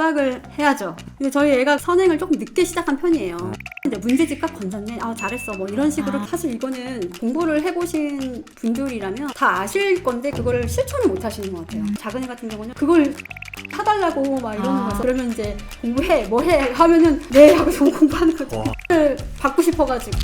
수학을 해야죠. 근데 저희 애가 선행을 조금 늦게 시작한 편이에요. 근데 문제집 값 건졌네. 잘했어. 뭐 이런 식으로. 사실 이거는 공부를 해보신 분들이라면 다 아실 건데 그거를 실천을 못 하시는 것 같아요. 작은 애 같은 경우는 그걸 사달라고 막 이러는 거죠. 그러면 이제 공부해, 뭐 해 하면은 네 하고 좀 공부하는 거죠. 받고 싶어가지고.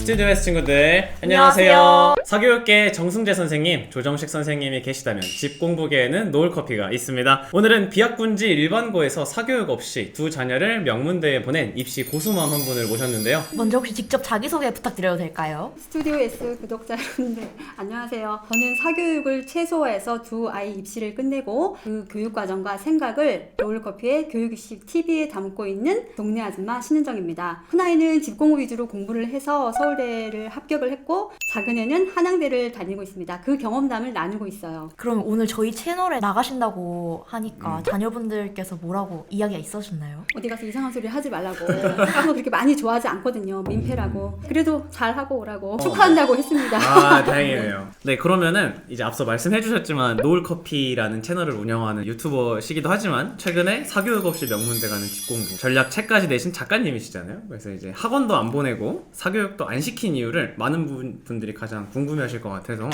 스튜디오에서 친구들 안녕하세요. 사교육계 정승재 선생님, 조정식 선생님이 계시다면 집 공부계에는 노을커피가 있습니다. 오늘은 비학군지 일반고에서 사교육 없이 두 자녀를 명문대에 보낸 입시 고수맘 한 분을 모셨는데요. 먼저 혹시 직접 자기소개 부탁드려도 될까요? 스튜디오 S 구독자 여러분들 안녕하세요. 저는 사교육을 최소화해서 두 아이 입시를 끝내고 그 교육과정과 생각을 노을커피의 교육입시 TV에 담고 있는 동네 아줌마 신은정입니다. 큰아이는 집공부 위주로 공부를 해서 서울대를 합격을 했고 작은 애는 한양대를 다니고 있습니다. 그 경험담을 나누고 있어요. 그럼 오늘 저희 채널에 나가신다고 하니까 자녀분들께서 뭐라고 이야기가 있으셨나요? 어디 가서 이상한 소리 하지 말라고. 하고 그렇게 많이 좋아하지 않거든요. 민폐라고. 그래도 잘하고 오라고 축하한다고 했습니다. 다행이네요. 네, 그러면은 이제 앞서 말씀해 주셨지만 노을커피라는 채널을 운영하는 유튜버시기도 하지만 최근에 사교육 없이 명문대 가는 집공부 전략 책까지 내신 작가님이시잖아요. 그래서 이제 학원도 안 보내고 사교육도 안 시킨 이유를 많은 분들이 가장 궁금해하실 것 같아서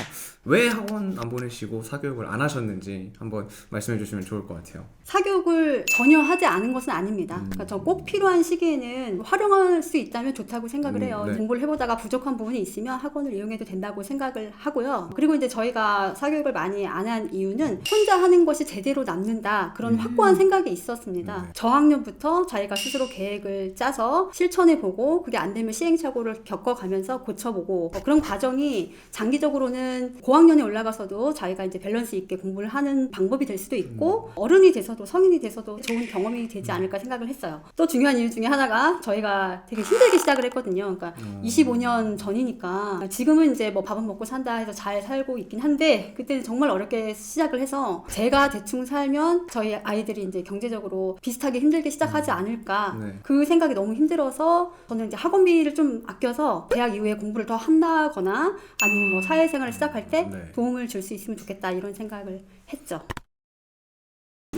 왜 학원 안 보내시고 사교육을 안 하셨는지 한번 말씀해 주시면 좋을 것 같아요. 사교육을 전혀 하지 않은 것은 아닙니다. 그러니까 저 꼭 필요한 시기에는 활용할 수 있다면 좋다고 생각을 해요. 네. 공부를 해보다가 부족한 부분이 있으면 학원을 이용해도 된다고 생각을 하고요. 그리고 이제 저희가 사교육을 많이 안 한 이유는 혼자 하는 것이 제대로 남는다. 그런 확고한 생각이 있었습니다. 저학년부터 자기가 스스로 계획을 짜서 실천해보고 그게 안 되면 시행착오를 겪어가면서 고쳐보고 그런 과정이 장기적으로는 고학년에 올라가서도 자기가 이제 밸런스 있게 공부를 하는 방법이 될 수도 있고 어른이 돼서도 성인이 돼서도 좋은 경험이 되지 않을까 생각을 했어요. 또 중요한 이유 중에 하나가 저희가 되게 힘들게 시작을 했거든요. 그러니까 25년 전이니까 지금은 이제 뭐 밥은 먹고 산다 해서 잘 살고 있긴 한데 그때는 정말 어렵게 시작을 해서 제가 대충 살면 저희 아이들이 이제 경제적으로 비슷하게 힘들게 시작하지 않을까 그 생각이 너무 힘들어서 저는 이제 학원비를 좀 아껴서 대학 이후에 공부를 더 한다거나 아니면 뭐 사회생활을 시작할 때 도움을 줄 수 있으면 좋겠다 이런 생각을 했죠.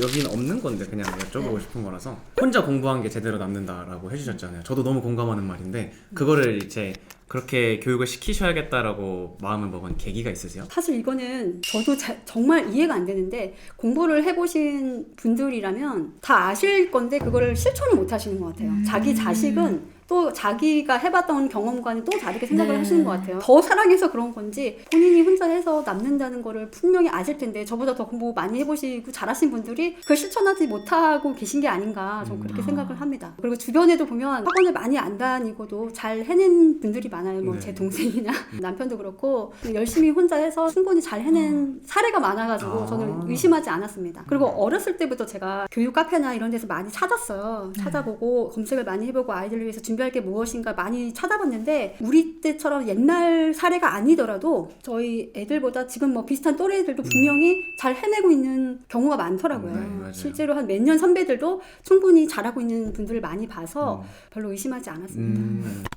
여긴 없는 건데 그냥 여쭤보고 싶은 거라서 혼자 공부한 게 제대로 남는다라고 해주셨잖아요. 저도 너무 공감하는 말인데 그거를 이제 그렇게 교육을 시키셔야겠다라고 마음을 먹은 계기가 있으세요? 사실 이거는 저도 정말 이해가 안 되는데 공부를 해보신 분들이라면 다 아실 건데 그거를 실천을 못 하시는 것 같아요. 자기 자식은 또 자기가 해봤던 경험과는 또 다르게 생각을 하시는 것 같아요. 더 사랑해서 그런 건지 본인이 혼자 해서 남는다는 거를 분명히 아실 텐데 저보다 더 공부 많이 해보시고 잘하신 분들이 그걸 실천하지 못하고 계신 게 아닌가 좀 그렇게 생각을 합니다. 그리고 주변에도 보면 학원을 많이 안 다니고도 잘 해낸 분들이 많아요. 뭐 제 동생이나 남편도 그렇고 열심히 혼자 해서 충분히 잘 해낸 사례가 많아가지고 저는 의심하지 않았습니다. 그리고 어렸을 때부터 제가 교육 카페나 이런 데서 많이 찾았어요. 찾아보고 검색을 많이 해보고 아이들을 위해서 준비할 게 무엇인가 많이 찾아봤는데 우리 때처럼 옛날 사례가 아니더라도 저희 애들보다 지금 뭐 비슷한 또래 애들도 분명히 잘 해내고 있는 경우가 많더라고요. 실제로 한 몇 년 선배들도 충분히 잘하고 있는 분들을 많이 봐서 별로 의심하지 않았습니다.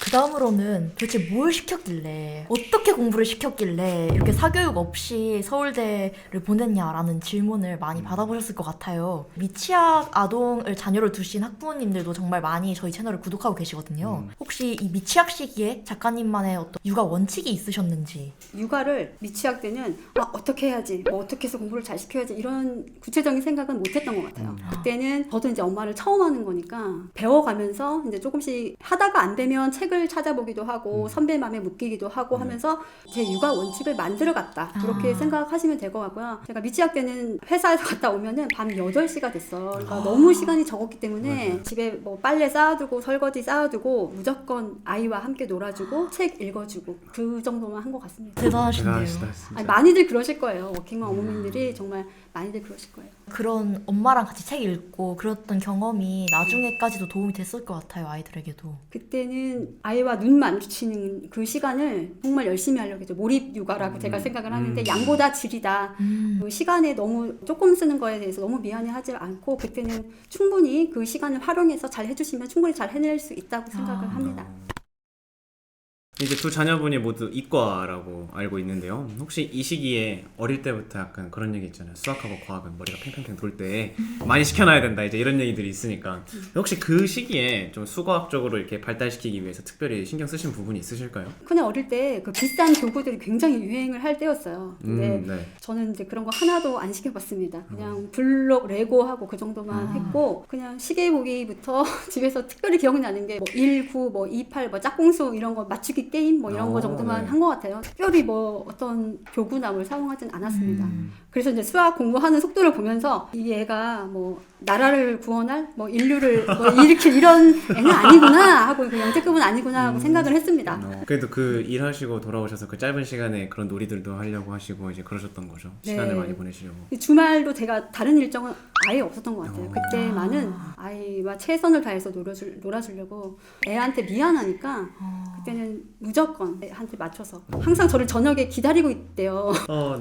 그 다음으로는 도대체 뭘 시켰길래 어떻게 공부를 시켰길래 이렇게 사교육 없이 서울대를 보냈냐라는 질문을 많이 받아보셨을 것 같아요. 미취학 아동을 자녀로 두신 학부모님들도 정말 많이 저희 채널을 구독하고 계시거든요. 혹시 이 미취학 시기에 작가님만의 어떤 육아 원칙이 있으셨는지. 육아를 미취학 때는 어떻게 해야지 뭐 어떻게 해서 공부를 잘 시켜야지 이런 구체적인 생각은 못했던 것 같아요. 그때는 저도 이제 엄마를 처음 하는 거니까 배워가면서 이제 조금씩 하다가 안 되면 책을 찾아보기도 하고 선배 맘에 묶이기도 하고 하면서 제 육아 원칙을 만들어갔다 그렇게 생각하시면 될 것 같고요. 제가 미취학 때는 회사에서 갔다 오면은 밤 8시가 됐어. 그러니까 너무 시간이 적었기 때문에 집에 뭐 빨래 쌓아두고 설거지 쌓아두고 무조건 아이와 함께 놀아주고 책 읽어주고 그 정도만 한 것 같습니다. 대단하신데요. 아니, 많이들 그러실 거예요. 워킹맘 어머님들이 정말 많이들 그러실 거예요. 그런 엄마랑 같이 책 읽고 그랬던 경험이 나중에까지도 도움이 됐을 것 같아요, 아이들에게도. 그때는 아이와 눈 마주치는 그 시간을 정말 열심히 하려고 했죠. 몰입 육아라고 제가 생각을 하는데 양보다 질이다. 그 시간에 너무 조금 쓰는 거에 대해서 너무 미안해하지 않고 그때는 충분히 그 시간을 활용해서 잘 해주시면 충분히 잘 해낼 수 있다고 생각을 합니다. 이제 두 자녀분이 모두 이과라고 알고 있는데요. 혹시 이 시기에 어릴 때부터 약간 그런 얘기 있잖아요. 수학하고 과학은 머리가 팽팽팽 돌 때 많이 시켜놔야 된다. 이제 이런 얘기들이 있으니까 혹시 그 시기에 좀 수과학적으로 이렇게 발달시키기 위해서 특별히 신경 쓰신 부분이 있으실까요? 그냥 어릴 때 그 비싼 교구들이 굉장히 유행을 할 때였어요. 근데 네. 저는 이제 그런 거 하나도 안 시켜봤습니다. 그냥 블록, 레고하고 그 정도만 했고 그냥 시계 보기부터 집에서 특별히 기억나는 게 뭐 19, 뭐 28, 뭐 짝꿍수 이런 거 맞추기 게임 뭐 이런 거 정도만 네. 한 것 같아요. 특별히 뭐 어떤 교구나 뭘 사용하진 않았습니다. 그래서 이제 수학 공부하는 속도를 보면서 이 애가 뭐 나라를 구원할 뭐 인류를 뭐 일으킬 이런 애는 아니구나 하고 그 영재급은 아니구나 하고 생각을 했습니다. 그래도 그 일하시고 돌아오셔서 그 짧은 시간에 그런 놀이들도 하려고 하시고 이제 그러셨던 거죠. 네. 시간을 많이 보내시려고. 주말도 제가 다른 일정은 아예 없었던 것 같아요. 그때만은 아이와 최선을 다해서 놀아주려고 애한테 미안하니까 그때는 무조건 애한테 맞춰서 항상 저를 저녁에 기다리고 있대요.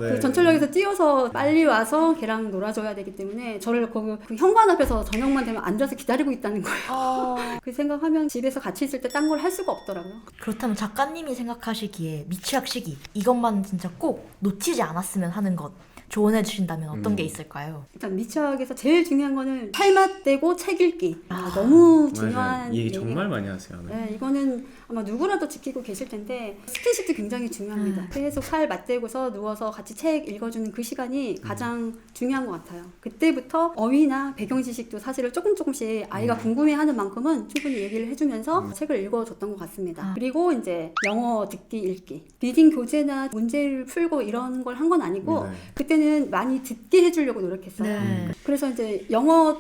네. 그 전철역에서 뛰어서 빨리 와서 걔랑 놀아줘야 되기 때문에 저를 거기 그 현관 앞에서 저녁만 되면 앉아서 기다리고 있다는 거예요. 그 생각하면 집에서 같이 있을 때 딴 걸 할 수가 없더라고요. 그렇다면 작가님이 생각하시기에 미취학 시기 이것만 진짜 꼭 놓치지 않았으면 하는 것 조언해 주신다면 어떤 게 있을까요? 일단 미취학에서 제일 중요한 거는 팔맛대고 책 읽기. 너무 중요한 맞아요. 이 얘기 얘기가- 정말 많이 하세요. 네. 네, 이거는 아마 누구라도 지키고 계실 텐데 스킨십도 굉장히 중요합니다. 계속 팔 맞대고서 누워서 같이 책 읽어주는 그 시간이 가장 중요한 것 같아요. 그때부터 어휘나 배경 지식도 사실은 조금씩 아이가 궁금해하는 만큼은 충분히 얘기를 해주면서 책을 읽어줬던 것 같습니다. 그리고 이제 영어 듣기 읽기, 리딩 교재나 문제를 풀고 이런 걸 한 건 아니고 네. 그때는 많이 듣게 해주려고 노력했어요. 네. 그래서 이제 영어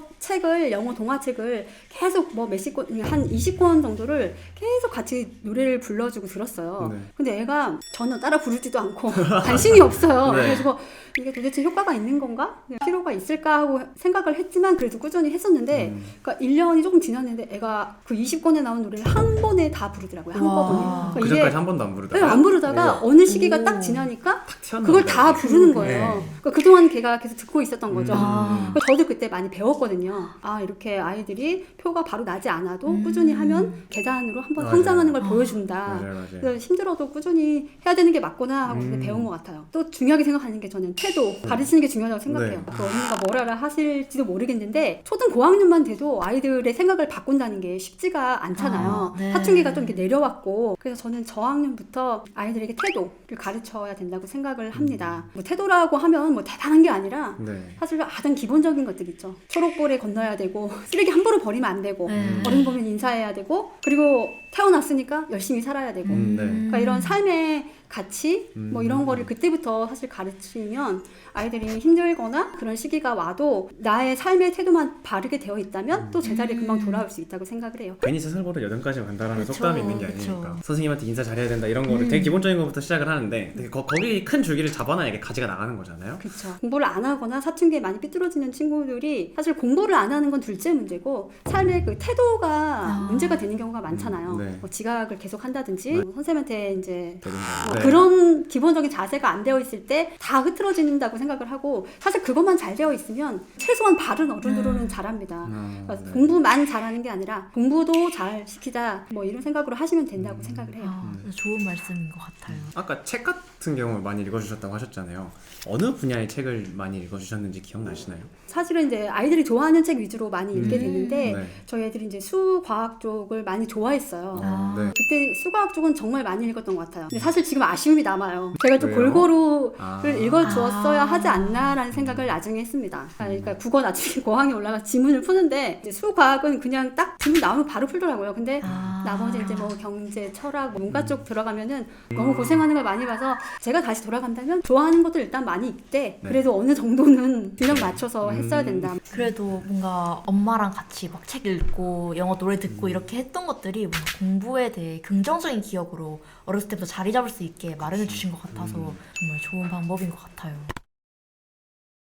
동화책을 계속 뭐 몇십 권, 한 20권 정도를 계속 같이 노래를 불러주고 들었어요. 네. 근데 애가 전혀 따라 부르지도 않고 관심이 없어요. 네. 그래서 이게 도대체 효과가 있는 건가? 필요가 있을까? 하고 생각을 했지만 그래도 꾸준히 했었는데 그러니까 1년이 조금 지났는데 애가 그 20권에 나온 노래를 한 번에 다 부르더라고요. 와. 한꺼번에. 그 그러니까 전까지 한 번도 안 네, 부르다가 안 부르다가 어느 시기가 딱 지나니까 그걸 다 부르는 거예요. 그러니까 그동안 걔가 계속 듣고 있었던 거죠. 그러니까 저도 그때 많이 배웠거든요. 아, 이렇게 아이들이 표가 바로 나지 않아도 꾸준히 하면 계단으로 한번 맞아요. 성장하는 걸 보여준다. 맞아요. 그래서 힘들어도 꾸준히 해야 되는 게 맞구나 하고 그때 배운 것 같아요. 또 중요하게 생각하는 게 저는 태도, 가르치는 게 중요하다고 생각해요. 네. 그 어머니가 뭐라라 하실지도 모르겠는데 초등 고학년만 돼도 아이들의 생각을 바꾼다는 게 쉽지가 않잖아요. 네. 사춘기가 좀 이렇게 내려왔고 그래서 저는 저학년부터 아이들에게 태도를 가르쳐야 된다고 생각을 합니다. 뭐 태도라고 하면 뭐 대단한 게 아니라 네. 사실 가장 기본적인 것들 있죠. 초록볼에 건너야 되고 쓰레기 함부로 버리면 안 되고 어른 보면 인사해야 되고 그리고 태어났으니까 열심히 살아야 되고 네. 그러니까 이런 삶의 가치 뭐 이런 거를 그때부터 사실 가르치면 아이들이 힘들거나 그런 시기가 와도 나의 삶의 태도만 바르게 되어 있다면 또 제자리에 금방 돌아올 수 있다고 생각을 해요. 괜히 세살보다 여든까지 간다라는 그쵸, 속담이 있는 게 그쵸. 아니니까 선생님한테 인사 잘해야 된다 이런 거를 되게 기본적인 것부터 시작을 하는데 되게 거기 큰 줄기를 잡아놔야 이게 가지가 나가는 거잖아요. 그렇죠. 공부를 안 하거나 사춘기에 많이 삐뚤어지는 친구들이 사실 공부를 안 하는 건 둘째 문제고 삶의 그 태도가 문제가 되는 경우가 많잖아요. 네. 뭐 지각을 계속 한다든지 뭐 선생님한테 이제 되는 뭐 거. 그런 기본적인 자세가 안 되어 있을 때 다 흐트러진다고 생각을 하고 사실 그것만 잘 되어 있으면 최소한 바른 어른으로는 잘합니다. 그러니까 네. 공부만 잘하는 게 아니라 공부도 잘 시키자 뭐 이런 생각으로 하시면 된다고 생각을 해요. 좋은 말씀인 것 같아요. 아까 책 같은 경우 많이 읽어주셨다고 하셨잖아요. 어느 분야의 책을 많이 읽어주셨는지 기억나시나요? 사실은 이제 아이들이 좋아하는 책 위주로 많이 읽게 되는데 네. 저희 애들이 이제 수과학 쪽을 많이 좋아했어요. 네. 그때 수과학 쪽은 정말 많이 읽었던 것 같아요. 근데 사실 지금 아쉬움이 남아요. 제가 좀 왜요? 골고루를 아. 읽어주었어야 하지 않나라는 생각을 나중에 했습니다. 그러니까 국어 나중에 고학년 올라가 지문을 푸는데 이제 수과학은 그냥 딱 지문 나오면 바로 풀더라고요. 근데 나머지 이제 뭐 경제, 철학, 뭐 문과 쪽 들어가면은 너무 고생하는 걸 많이 봐서 제가 다시 돌아간다면 좋아하는 것들 일단 많이 읽되 네. 그래도 어느 정도는 균형 맞춰서 했어야 된다. 그래도 뭔가 엄마랑 같이 막 책 읽고 영어 노래 듣고 이렇게 했던 것들이 뭔가 공부에 대해 긍정적인 기억으로 어렸을 때부터 자리 잡을 수 있게 마련해 주신 것 같아서 정말 좋은 방법인 것 같아요.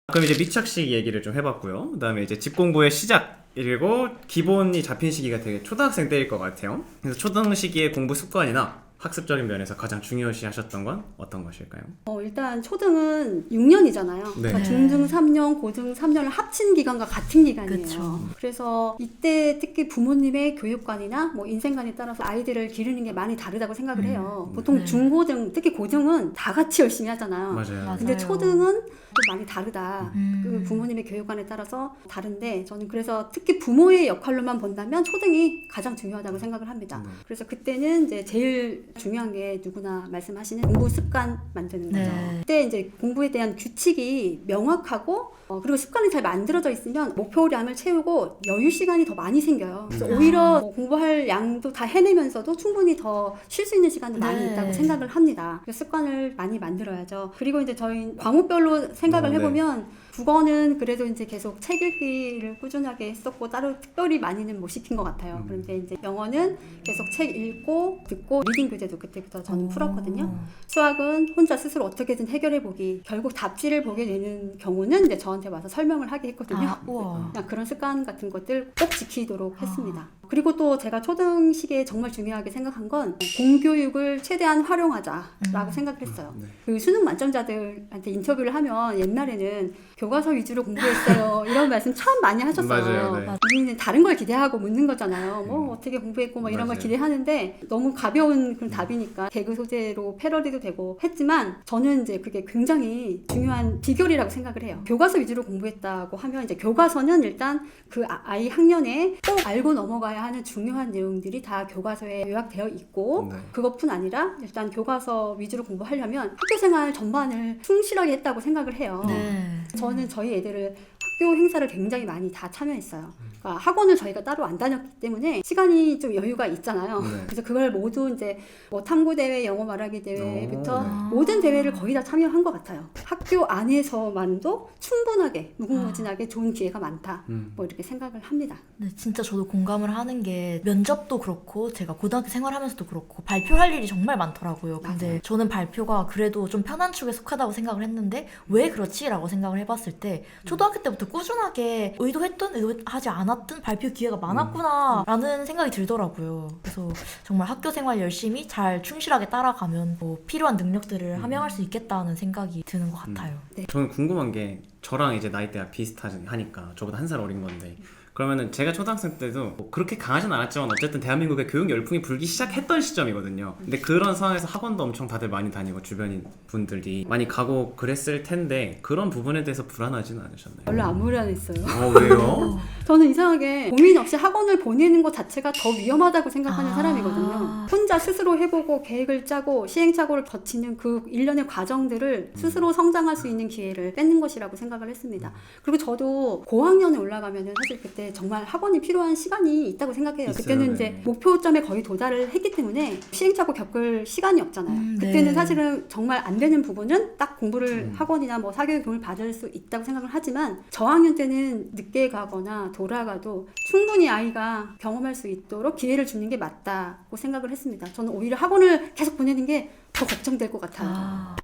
그럼 이제 미착식 얘기를 좀 해봤고요. 그다음에 이제 집 공부의 시작 그리고 기본이 잡힌 시기가 되게 초등학생 때일 것 같아요. 그래서 초등 시기의 공부 습관이나 학습적인 면에서 가장 중요시 하셨던 건 어떤 것일까요? 일단 초등은 6년이잖아요. 네. 그러니까 네. 중등 3년, 고등 3년을 합친 기간과 같은 기간이에요. 그쵸. 그래서 이때 특히 부모님의 교육관이나 뭐 인생관에 따라서 아이들을 기르는 게 많이 다르다고 생각을 해요. 보통 네. 중고등, 특히 고등은 다 같이 열심히 하잖아요. 맞아요. 맞아요. 근데 초등은 좀 많이 다르다. 음. 그 부모님의 교육관에 따라서 다른데 저는 그래서 특히 부모의 역할로만 본다면 초등이 가장 중요하다고 생각을 합니다. 네. 그래서 그때는 이제 제일 중요한 게 누구나 말씀하시는 공부 습관 만드는 거죠. 네. 그때 이제 공부에 대한 규칙이 명확하고 그리고 습관이 잘 만들어져 있으면 목표량을 채우고 여유 시간이 더 많이 생겨요. 그래서 오히려 뭐 공부할 양도 다 해내면서도 충분히 더 쉴 수 있는 시간도 많이 네. 있다고 생각을 합니다. 그래서 습관을 많이 만들어야죠. 그리고 이제 저희 과목별로 생각을 네. 해보면 국어는 그래도 이제 계속 책 읽기를 꾸준하게 했었고 따로 특별히 많이는 못 시킨 것 같아요. 그런데 이제 영어는 계속 책 읽고 듣고 리딩 교재도 그때부터 저는 풀었거든요. 수학은 혼자 스스로 어떻게든 해결해 보기. 결국 답지를 보게 되는 경우는 이제 저한테 와서 설명을 하게 했거든요. 아, 우와. 그냥 그런 습관 같은 것들 꼭 지키도록 했습니다. 그리고 또 제가 초등 시기에 정말 중요하게 생각한 건 공교육을 최대한 활용하자라고 생각을 했어요. 네. 그 수능 만점자들한테 인터뷰를 하면 옛날에는 교과서 위주로 공부했어요 이런 말씀 참 많이 하셨어요. 맞아요, 네. 우리는 다른 걸 기대하고 묻는 거잖아요. 뭐 어떻게 공부했고 뭐 이런 걸 맞아요. 기대하는데 너무 가벼운 그런 답이니까 개그 소재로 패러디도 되고 했지만 저는 이제 그게 굉장히 중요한 비결이라고 생각을 해요. 교과서 위주로 공부했다고 하면 이제 교과서는 일단 그 아이 학년에 꼭 알고 넘어가야 하는 중요한 내용들이 다 교과서에 요약되어 있고 네. 그것뿐 아니라 일단 교과서 위주로 공부하려면 학교생활 전반을 충실하게 했다고 생각을 해요. 네. 저는 저희 애들을 학교 행사를 굉장히 많이 다 참여했어요. 그러니까 학원을 저희가 따로 안 다녔기 때문에 시간이 좀 여유가 있잖아요. 네. 그래서 그걸 모두 이제 뭐 탐구 대회, 영어 말하기 대회부터 오, 네. 모든 대회를 거의 다 참여한 것 같아요. 학교 안에서만도 충분하게 무궁무진하게 좋은 기회가 많다. 뭐 이렇게 생각을 합니다. 네, 진짜 저도 공감을 하는 게 면접도 그렇고 제가 고등학교 생활하면서도 그렇고 발표할 일이 정말 많더라고요. 근데 맞아요. 저는 발표가 그래도 좀 편한 축에 속하다고 생각을 했는데 왜 그렇지? 라고 생각을 해봤을 때 초등학교 때부터 꾸준하게 의도했든 의도하지 않았든 발표 기회가 많았구나 라는 생각이 들더라고요. 그래서 정말 학교 생활 열심히 잘 충실하게 따라가면 뭐 필요한 능력들을 함양할 수 있겠다는 생각이 드는 것 같아요. 저는 궁금한 게 저랑 이제 나이대가 비슷하니까 저보다 한 살 어린 건데 그러면은 제가 초등학생 때도 뭐 그렇게 강하진 않았지만 어쨌든 대한민국의 교육 열풍이 불기 시작했던 시점이거든요. 근데 그런 상황에서 학원도 엄청 다들 많이 다니고 주변인 분들이 많이 가고 그랬을 텐데 그런 부분에 대해서 불안하진 않으셨나요? 별로 안 불안했어요. 왜요? 저는 이상하게 고민 없이 학원을 보내는 것 자체가 더 위험하다고 생각하는 아. 사람이거든요. 혼자 스스로 해보고 계획을 짜고 시행착오를 거치는 그 일련의 과정들을 스스로 성장할 수 있는 기회를 뺏는 것이라고 생각을 했습니다. 그리고 저도 고학년에 올라가면은 사실 그때 정말 학원이 필요한 시간이 있다고 생각해요. 있어요, 그때는 네. 이제 목표점에 거의 도달을 했기 때문에 시행착오 겪을 시간이 없잖아요. 네. 그때는 사실은 정말 안 되는 부분은 딱 공부를 학원이나 뭐 사교육 도움을 받을 수 있다고 생각을 하지만 저학년 때는 늦게 가거나 돌아가도 충분히 아이가 경험할 수 있도록 기회를 주는 게 맞다고 생각을 했습니다. 저는 오히려 학원을 계속 보내는 게 더 걱정될 것 같아요.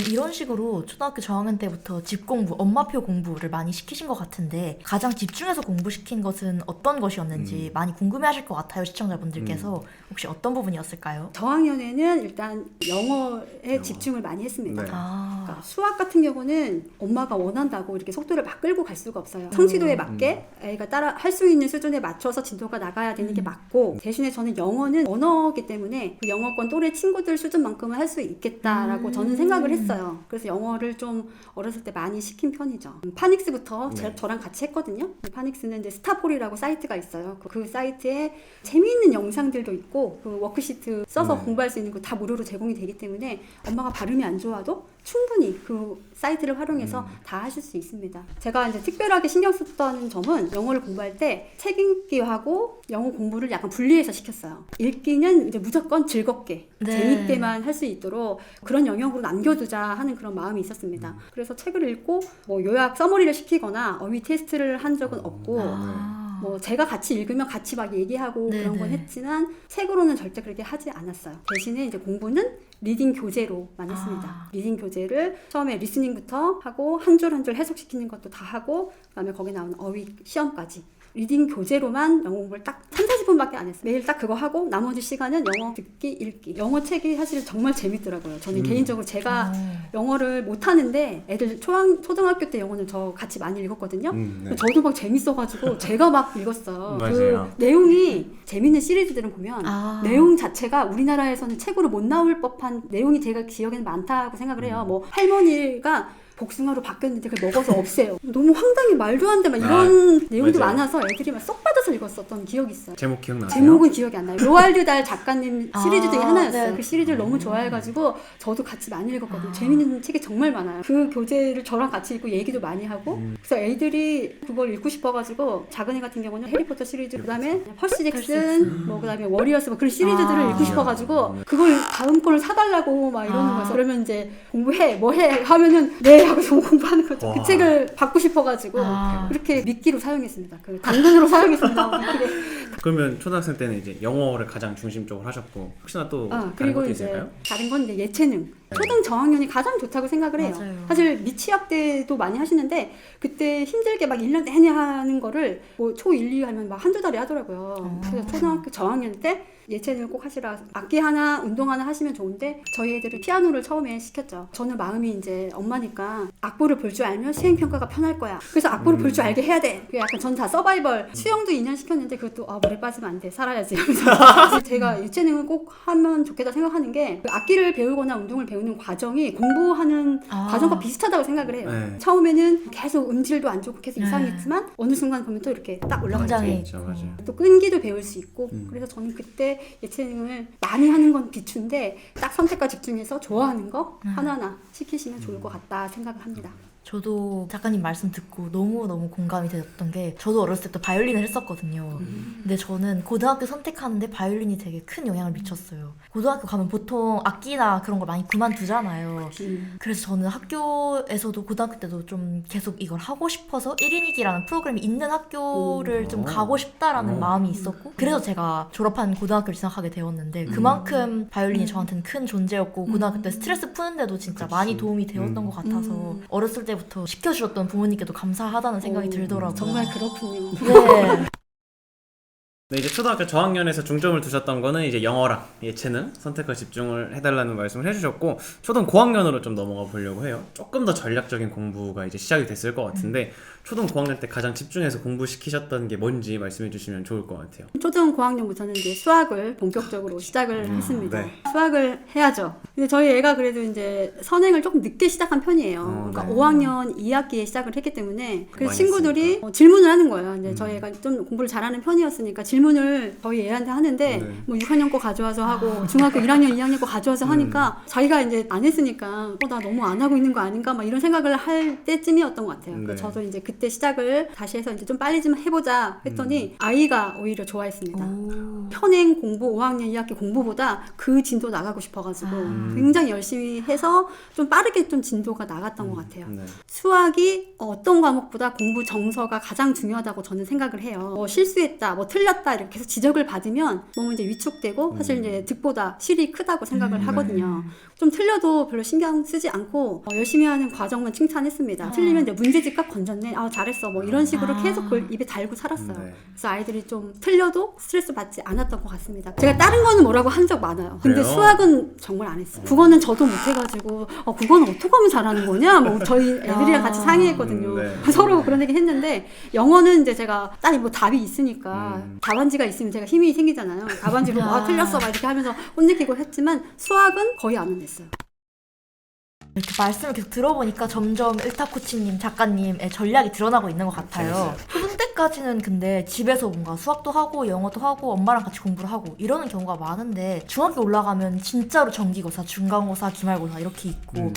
이런 식으로 초등학교 저학년 때부터 집 공부, 엄마표 공부를 많이 시키신 것 같은데 가장 집중해서 공부시킨 것은 어떤 것이었는지 많이 궁금해하실 것 같아요, 시청자분들께서. 혹시 어떤 부분이었을까요? 저학년에는 일단 영어에 집중을 많이 했습니다. 네. 그러니까 수학 같은 경우는 엄마가 원한다고 이렇게 속도를 막 끌고 갈 수가 없어요. 성취도에 맞게 애가 따라 할 수 있는 수준에 맞춰서 진도가 나가야 되는 게 맞고 대신에 저는 영어는 언어이기 때문에 그 영어권 또래 친구들 수준만큼은 할 수 있겠다라고 저는 생각을 했어요. 그래서 영어를 좀 어렸을 때 많이 시킨 편이죠. 파닉스부터 네. 저랑 같이 했거든요. 파닉스는 이제 스타폴이라고 사이트가 있어요. 그 사이트에 재미있는 영상들도 있고 그 워크시트 써서 네. 공부할 수 있는 거 다 무료로 제공이 되기 때문에 엄마가 발음이 안 좋아도 충분히 그 사이트를 활용해서 다 하실 수 있습니다. 제가 이제 특별하게 신경 썼던 점은 영어를 공부할 때 책 읽기하고 영어 공부를 약간 분리해서 시켰어요. 읽기는 이제 무조건 즐겁게 네. 재밌게만 할 수 있도록 그런 영역으로 남겨두자 하는 그런 마음이 있었습니다. 그래서 책을 읽고 뭐 요약 서머리를 시키거나 어휘 테스트를 한 적은 없고 뭐 제가 같이 읽으면 같이 막 얘기하고 네네. 그런 건 했지만 책으로는 절대 그렇게 하지 않았어요. 대신에 이제 공부는 리딩 교재로만 했습니다. 리딩 교재를 처음에 리스닝부터 하고 한 줄 한 줄 해석시키는 것도 다 하고 그다음에 거기 나오는 어휘 시험까지 리딩 교재로만 영어 공부를 딱 30-40분밖에 안 했어요. 매일 딱 그거 하고 나머지 시간은 영어 듣기, 읽기. 영어 책이 사실 정말 재밌더라고요. 저는 개인적으로 제가 영어를 못하는데 애들 초등학교 때 영어는 저 같이 많이 읽었거든요. 네. 저도 막 재밌어가지고 제가 막 읽었어요. 맞아요. 그 내용이 재밌는 시리즈들은 보면 아. 내용 자체가 우리나라에서는 책으로 못 나올 법한 내용이 제가 기억에는 많다고 생각을 해요. 뭐 할머니가 복숭아로 바뀌었는데 그걸 먹어서 없애요. 너무 황당히 말도 안 돼 막 이런 내용도 맞아요. 많아서 애들이 막 쏙 빠져서 읽었었던 기억이 있어요. 제목 기억나세요? 제목은 기억이 안 나요. 로알드 달 작가님 시리즈 중에 아, 하나였어요. 네. 그 시리즈를 너무 좋아해가지고 저도 같이 많이 읽었거든요. 재밌는 책이 정말 많아요. 그 교재를 저랑 같이 읽고 얘기도 많이 하고 그래서 애들이 그걸 읽고 싶어가지고 작은 애 같은 경우는 해리포터 시리즈 그다음에 퍼시 잭슨 뭐 그다음에 워리어스 뭐 그런 시리즈들을 읽고 싶어가지고 그걸 다음 거를 사달라고 막 이러는 거예요. 그러면 이제 공부해 뭐 해 하면은 네 하고 공부하는 거죠. 와. 그 책을 받고 싶어가지고 그렇게 미끼로 사용했습니다. 그 당근으로 사용했습니다. 그러면 초등학생 때는 이제 영어를 가장 중심적으로 하셨고 혹시나 또 다른 그리고 것도 이제 있을까요? 다른 건 이제 예체능. 초등 저학년이 가장 좋다고 생각을 해요. 맞아요. 사실 미취학 때도 많이 하시는데 그때 힘들게 막 1년 내내 하는 거를 뭐 초 1, 2 하면 막 한두 달에 하더라고요. 그래서 초등학교 저학년 때 예체능을 꼭 하시라. 악기 하나, 운동 하나 하시면 좋은데 저희 애들은 피아노를 처음에 시켰죠. 저는 마음이 이제 엄마니까 악보를 볼 줄 알면 수행평가가 편할 거야. 그래서 악보를 볼 줄 알게 해야 돼. 약간 전 다 서바이벌. 수영도 2년 시켰는데 그것도 물에 빠지면 안 돼. 살아야지. 그래서 제가 예체능을 꼭 하면 좋겠다 생각하는 게그 악기를 배우거나 운동을 배우는 과정이 공부하는 과정과 비슷하다고 생각을 해요. 네. 처음에는 계속 음질도 안 좋고 계속 이상했지만 어느 순간 보면 또 이렇게 딱 올라가죠. 굉장히 그렇죠, 맞아요. 또 끈기도 배울 수 있고 그래서 저는 그때 예체능을 많이 하는 건 비추인데 딱 선택과 집중해서 좋아하는 거 하나하나 시키시면 좋을 것 같다 생각을 합니다. 저도 작가님 말씀 듣고 너무너무 공감이 되었던 게 저도 어렸을 때부터 바이올린을 했었거든요. 근데 저는 고등학교 선택하는데 바이올린이 되게 큰 영향을 미쳤어요. 고등학교 가면 보통 악기나 그런 걸 많이 그만두잖아요. 그래서 저는 학교에서도 고등학교 때도 좀 계속 이걸 하고 싶어서 1인 2기라는 프로그램이 있는 학교를 좀 가고 싶다라는 마음이 있었고 그래서 제가 졸업한 고등학교를 진학하게 되었는데 그만큼 바이올린이 저한테는 큰 존재였고 고등학교 때 스트레스 푸는데도 진짜 많이 도움이 되었던 것 같아서 어렸을 때부터 시켜주셨던 부모님께도 감사하다는 생각이 들더라고요. 정말 그렇군요. 네. 네, 이제 초등학교 저학년에서 중점을 두셨던 거는 이제 영어랑 예체능 선택과 집중을 해달라는 말씀을 해주셨고 초등 고학년으로 좀 넘어가 보려고 해요. 조금 더 전략적인 공부가 이제 시작이 됐을 것 같은데 초등 고학년 때 가장 집중해서 공부시키셨던 게 뭔지 말씀해 주시면 좋을 것 같아요. 초등 고학년부터는 이제 수학을 본격적으로 시작을 했습니다. 네. 수학을 해야죠. 근데 저희 애가 그래도 이제 선행을 조금 늦게 시작한 편이에요. 그러니까 네. 5학년 2학기에 시작을 했기 때문에 그래서 많이 친구들이 질문을 하는 거예요. 근데 저희 애가 좀 공부를 잘하는 편이었으니까 질문을 저희 애한테 하는데 네. 뭐 6학년 거 가져와서 하고 중학교 1학년, 2학년 거 가져와서 하니까 자기가 이제 안 했으니까 나 너무 안 하고 있는 거 아닌가 막 이런 생각을 할 때쯤이었던 것 같아요. 네. 그래서 저도 이제 그때 시작을 다시 해서 이제 좀 빨리 좀 해보자 했더니 아이가 오히려 좋아했습니다. 현행 공부 5학년 2학기 공부보다 그 진도 나가고 싶어가지고 굉장히 열심히 해서 좀 빠르게 좀 진도가 나갔던 것 같아요. 네. 수학이 어떤 과목보다 공부 정서가 가장 중요하다고 저는 생각을 해요. 뭐 실수했다, 뭐 틀렸다 이렇게 해서 지적을 받으면 너무 이제 위축되고 사실 이제 득보다 실이 크다고 생각을 하거든요. 좀 틀려도 별로 신경 쓰지 않고 열심히 하는 과정만 칭찬했습니다. 틀리면 이제 문제집값 건졌네, 잘했어, 뭐 이런 식으로 계속 그걸 입에 달고 살았어요. 네. 그래서 아이들이 좀 틀려도 스트레스 받지 않았던 것 같습니다. 제가 다른 거는 뭐라고 한 적 많아요. 근데 그래요? 수학은 정말 안 했어요. 국어는 저도 못해가지고 국어는 어떻게 하면 잘하는 거냐? 뭐 저희 애들이랑 같이 상의했거든요. 네. 서로 그런 얘기 했는데 영어는 이제 제가 딱 뭐 답이 있으니까 답안지가 있으면 제가 힘이 생기잖아요. 답안지로 틀렸어 막 이렇게 하면서 혼내키고 했지만 수학은 거의 안 혼냈어요. 이렇게 말씀을 계속 들어보니까 점점 일타코치님, 작가님의 전략이 드러나고 있는 것 같아요. 초등 때까지는 근데 집에서 뭔가 수학도 하고 영어도 하고 엄마랑 같이 공부를 하고 이러는 경우가 많은데 중학교 올라가면 진짜로 정기고사, 중간고사, 기말고사 이렇게 있고